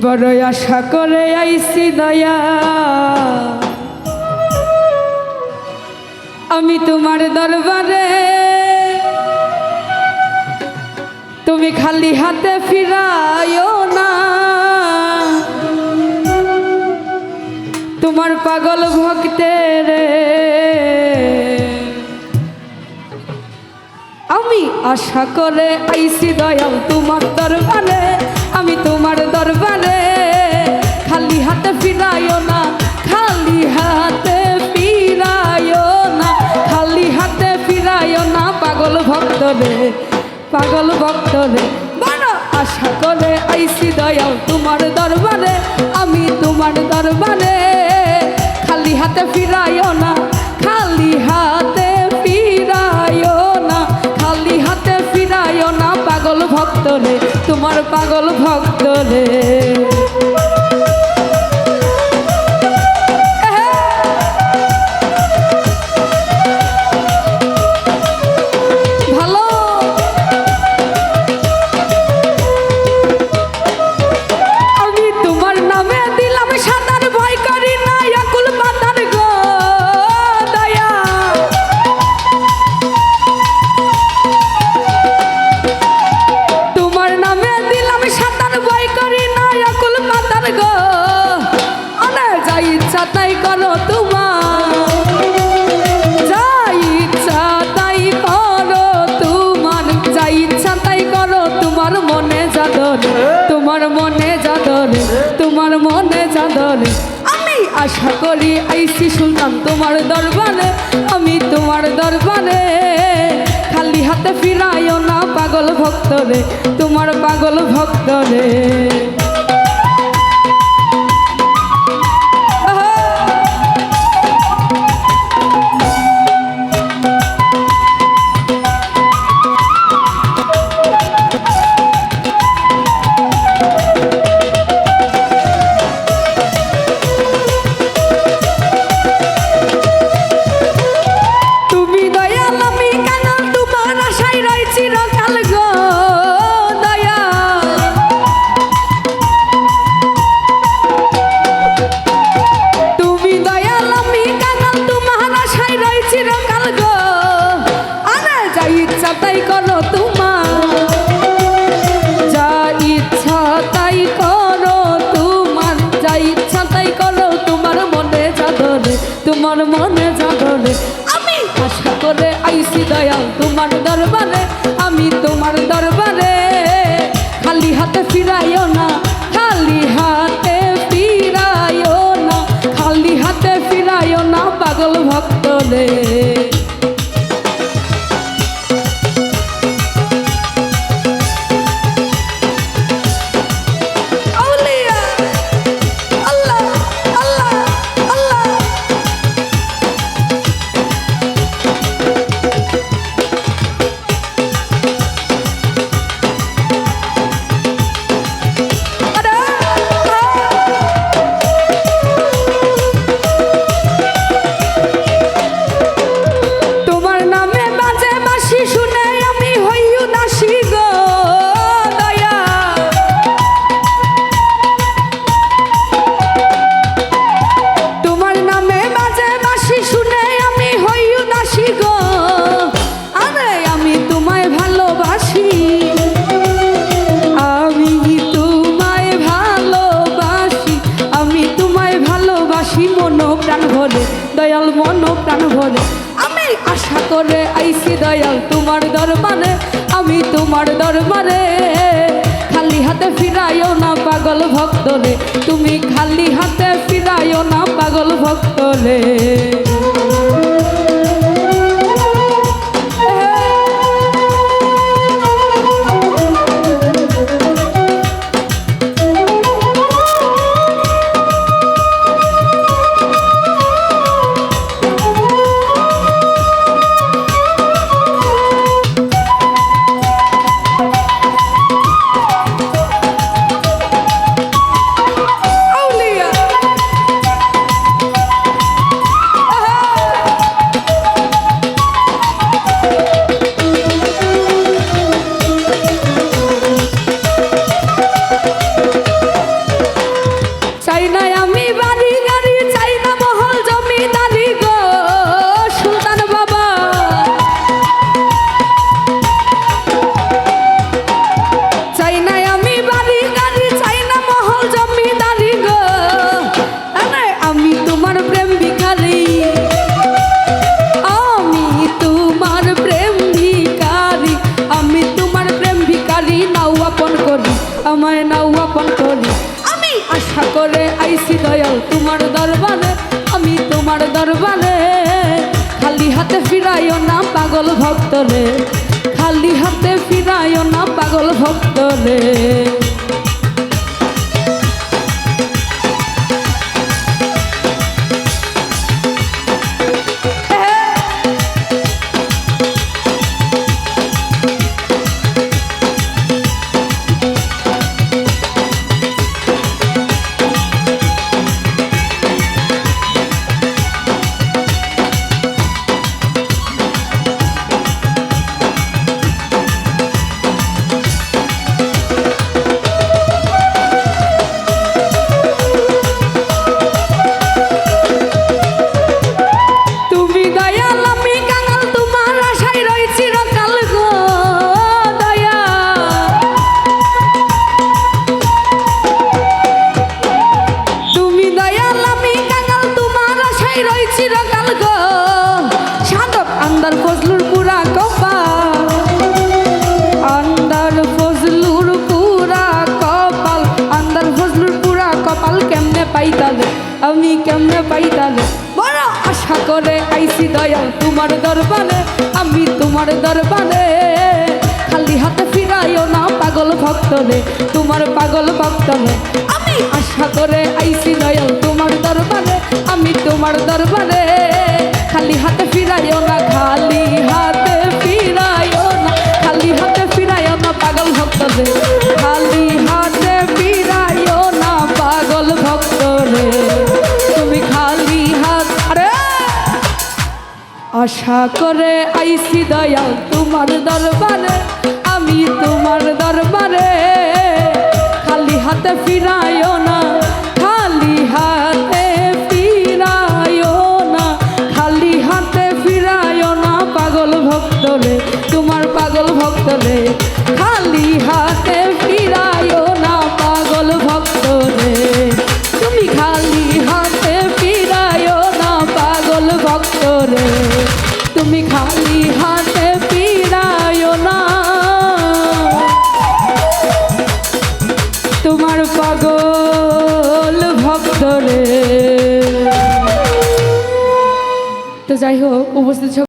বড় আশা করে আইছি দয়া আমি তোমার দরবারে, তুমি খালি হাতে ফিরাইও না। তোমার পাগল ভক্তের আমি আশা করে আইছি দয়াল তোমার দরবারে, আমি তোমার দরবারে, খালি হাতে ফিরাইও না, খালি হাতে ফিরাইও না, খালি হাতে ফিরাইও না। পাগল ভক্তরে, পাগল ভক্তরে, বড় আশা করে আইছি দয়াল তোমার দরবারে, আমি তোমার দরবারে, খালি হাতে ফিরাইও না, খালি হাতে ফিরাইও না, খালি হাতে ফিরাইও না। পাগল ভক্তরে, তোমার পাগল ভক্তরে। তাই করো তোমার যা ইচ্ছা তাই করো, তোমার যা ইচ্ছা তাই করো, তোমার মনে যাদরে, তোমার মনে যাদরে, তোমার মনে যাদরে। আমি আশা করি আইসি সুলতান তোমার দরবারে, আমি তোমার দরবারে, খালি হাতে ফিরাইও না। পাগল ভক্তরে, তোমার পাগল ভক্তরে। তাই করো তোমার যা ইচ্ছা তাই করো, তোমার যা ইচ্ছা তাই করো, তোমার মনে যাদরে, তোমার মনে যাদরে। আমি আশা করে আইছি দয়াল তোমার দরবারে, আমি তোমার দরবারে, খালি হাতে ফিরাইও না, খালি হাতে ফিরাইও না, খালি হাতে ফিরাইও না। পাগল ভক্তরে। দয়াল মন প্রাণ ভরে আমি আশা করে আইছি দয়াল তোমার দরবারে, আমি তোমার দরবারে, খালি হাতে ফিরাইও না। পাগল ভক্তরে, তুমি খালি হাতে ফিরাইও না। পাগল ভক্তরে। দরবারে আমি তোমার দরবারে খালি হাতে ফিরাইও না পাগল ভক্তরে খালি হাতে ফিরাইও না পাগল ভক্তরে আন্দার ফজলুর পুরা কপাল আন্দার ফজলুর পুরা কপাল আন্দার ফজলুর পুরা কপাল কেমনে পাইতালে আমি কেমনে পাইতালে বড় আশা করে আইছি দয়াল তোমার দরবারে আমি তোমার দরবারে খালি হাতে ফিরাইও না পাগল ভক্তরে তোমার পাগল ভক্তরে আমি আশা করে আইছি দয়াল তোমার দরবারে আমি তোমার দরবারে খালি হাতে ফিরাইও না খালি হাতে ফিরাইও না খালি হাতে ফিরাইও না পাগল ভক্তরে খালি হাতে ফিরাইও না পাগল ভক্তরে তুমি খালি হাত আরে আশা করে আইছি দয়াল তোমার দরবারে আমি তোমার দরবারে খালি হাতে ফিরাইও না খালি হাতে ফিরাইও না খালি হাতে ফিরাইও না পাগল ভক্তরে তোমার পাগল ভক্তরে খালি হাতে ফিরাইও না পাগল ভক্তরে তুমি খালি হাতে ফিরাইও না পাগল ভক্তরে তুমি খালি হাতে ফিরাইও না তোমার পাগল ভক্তরে তো যাই হোক উপস্থিত